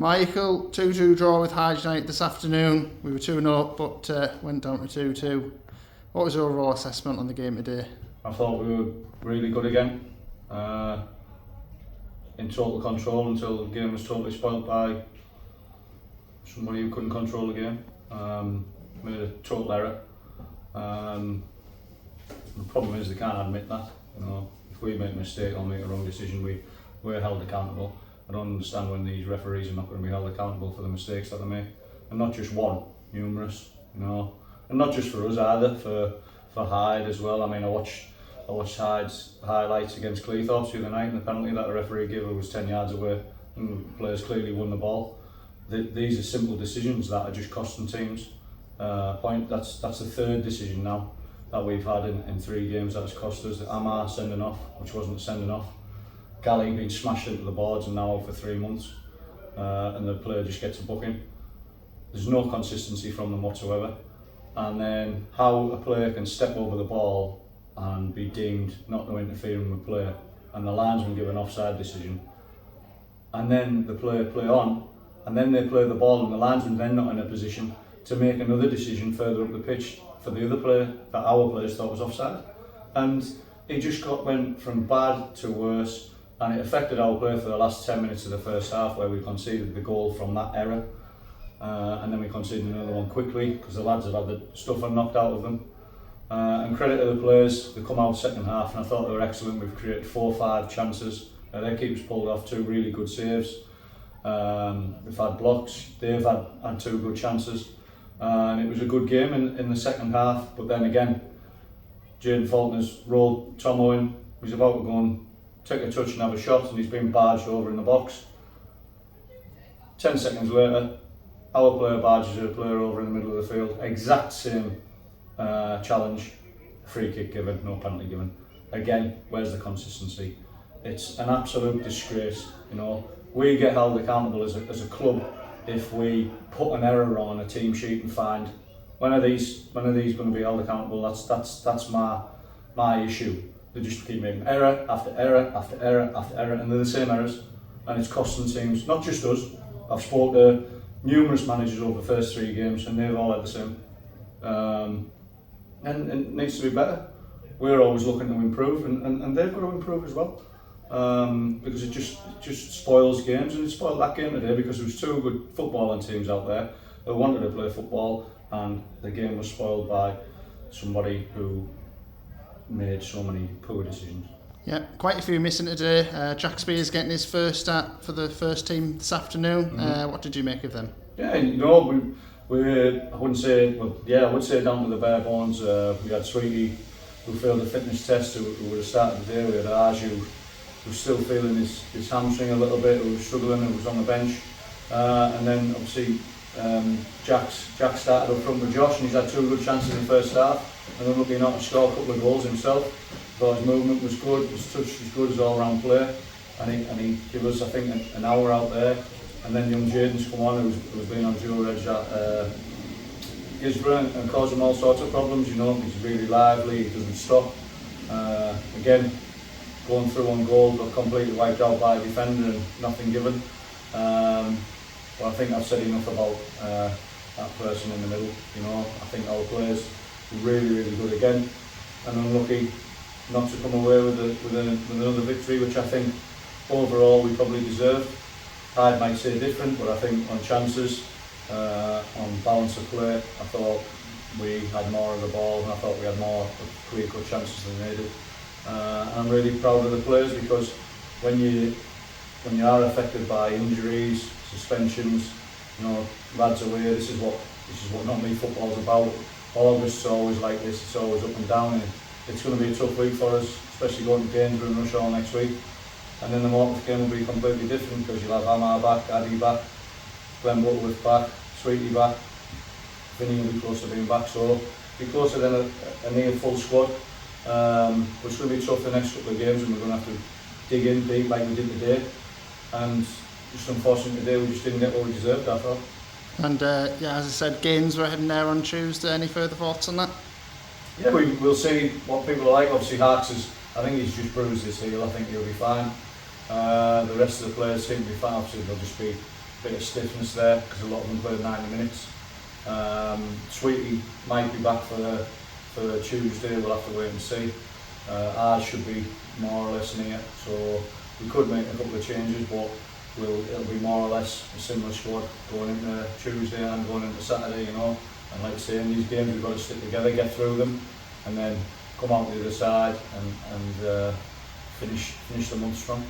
Michael, 2-2 draw with Hyde United this afternoon. We were 2-0 up, but went down to 2-2. What was your overall assessment on the game today? I thought we were really good again. In total control until the game was totally spoilt by somebody who couldn't control the game. Made a total error. The problem is they can't admit that. You know, if we make a mistake or make a wrong decision, we're held accountable. I don't understand when these referees are not going to be held accountable for the mistakes that they make, and not just one, numerous. You know, and not just for us either, for Hyde as well. I mean, I watched Hyde's highlights against Cleethorpes the other night, and the penalty that the referee gave was 10 yards away, and the players clearly won the ball. These are simple decisions that are just costing teams That's the third decision now that we've had in 3 games that has cost us. Amar sending off, which wasn't sending off. Galley being smashed into the boards and now out for 3 months, and the player just gets a booking. There's no consistency from them whatsoever. And then how a player can step over the ball and be deemed not to interfere with the player, and the linesman give an offside decision, and then the player play on, and then they play the ball, and the linesman then not in a position to make another decision further up the pitch for the other player that our players thought was offside. And it just went from bad to worse, and it affected our play for the last 10 minutes of the first half, where we conceded the goal from that error. And then we conceded another one quickly because the lads have had the stuff knocked out of them. And credit to the players, they come out second half and I thought they were excellent. We've created 4 or 5 chances. Their keepers pulled off 2 really good saves. We've had blocks, they've had 2 good chances. And it was a good game in the second half, but then again, Jaden Faulkner's rolled Tom Owen. He's about to go and take a touch and have a shot, and he's been barged over in the box. 10 seconds later, our player barges a player over in the middle of the field. Exact same challenge, free kick given, no penalty given. Again, where's the consistency? It's an absolute disgrace. You know, we get held accountable as a club if we put an error on a team sheet and find when are these going to be held accountable. That's my issue. They just keep making error after error after error after error, and they're the same errors, and it's costing teams, not just us. I've spoken to numerous managers over the first 3 games and they've all had the same. And it needs to be better. We're always looking to improve, and they've got to improve as well. Because it just spoils games, and it spoiled that game today because there was 2 good footballing teams out there who wanted to play football, and the game was spoiled by somebody who made so many poor decisions. Yeah, quite a few missing today. Jack Spears getting his first start for the first team this afternoon. What did you make of them? Yeah, you know, I would say down to the bare bones. We had Sweetie, who failed the fitness test, who would have started the day. We had Aj, who was still feeling his hamstring a little bit, who was struggling and was on the bench. And then obviously Jack started up front with Josh, and he's had 2 good chances in the first half, and unlucky not to score a couple of goals himself. Thought his movement was good, his touch was good, his all-round play, and he gave us, I think, an hour out there. And then young Jaden's come on, who's been on dual reg at Gisborough and caused him all sorts of problems. You know, he's really lively, he doesn't stop. Again, going through on goal, got completely wiped out by a defender and nothing given. But I think I've said enough about that person in the middle. You know, I think our players were really, really good again, and unlucky not to come away with another victory, which I think overall we probably deserved. Hyde might say different, but I think on chances, on balance of play, I thought we had more of the ball, and I thought we had more clear-cut chances than they did. I'm really proud of the players, because when you are affected by injuries, suspensions, you know, lads away, this is what normally football's about. August's always like this, it's always up and down, and it's going to be a tough week for us, especially going to Gainsborough and Rushall next week. And then the Morpeth game will be completely different, because you'll have Amar back, Addy back, Glenn Butterworth back, Sweetie back, Vinny will be close to being back, so it'll be closer than a near full squad. But it's going to be tough the next couple of games, and we're going to have to dig in deep like we did today. And just unfortunately today we just didn't get what we deserved, I thought. And yeah, as I said, Gainsborough heading there on Tuesday. Any further thoughts on that? Yeah, we'll see what people are like. Obviously Harks I think he's just bruised his heel. I think he'll be fine. The rest of the players seem to be fine. Obviously they'll just be bit of stiffness there because a lot of them played 90 minutes. Sweetie might be back for Tuesday, we'll have to wait and see. Ours should be more or less near, so we could make a couple of changes, but it'll be more or less a similar squad going into Tuesday and going into Saturday, you know. And like I say, in these games we've got to stick together, get through them, and then come out the other side and finish the month strong.